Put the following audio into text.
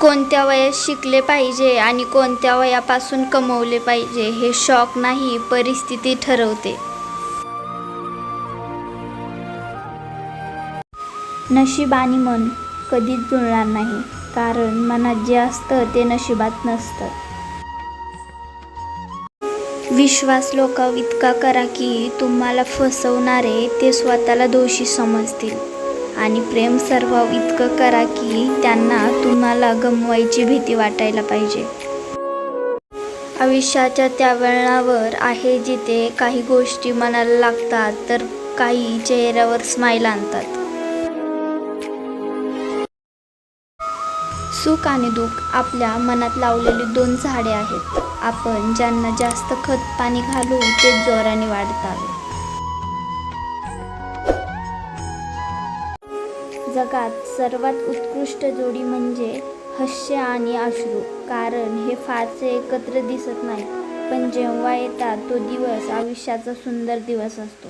कोणत्या वयात शिकले पाहिजे आणि कोणत्या वयापासून कमवले पाहिजे हे शौक नाही, परिस्थिती ठरवते. नशीब आणि मन कधीच जुळणार नाही, कारण मनात जे असतं ते नशिबात नसतं. विश्वास लोकांवर इतका करा की तुम्हाला फसवणारे ते स्वतःला दोषी समजतील, आणि प्रेम सर्वांवर इतकं करा की त्यांना तुम्हाला गमवायची भीती वाटायला पाहिजे. आयुष्याच्या त्या वळणावर आहे जिथे काही गोष्टी मनाला लागतात तर काही चेहऱ्यावर स्माईल आणतात. सुख आणि दुःख आपल्या मनात लावलेली दोन झाडे आहेत. आपण ज्यांना जास्त खत पाणी घालू ते जोराने वाढतात. जगात सर्वात उत्कृष्ट जोडी म्हणजे हास्य आणि अश्रू, कारण हे फारसे एकत्र दिसत नाहीत, पण जेव्हा येतात तो दिवस आयुष्याचा सुंदर दिवस असतो.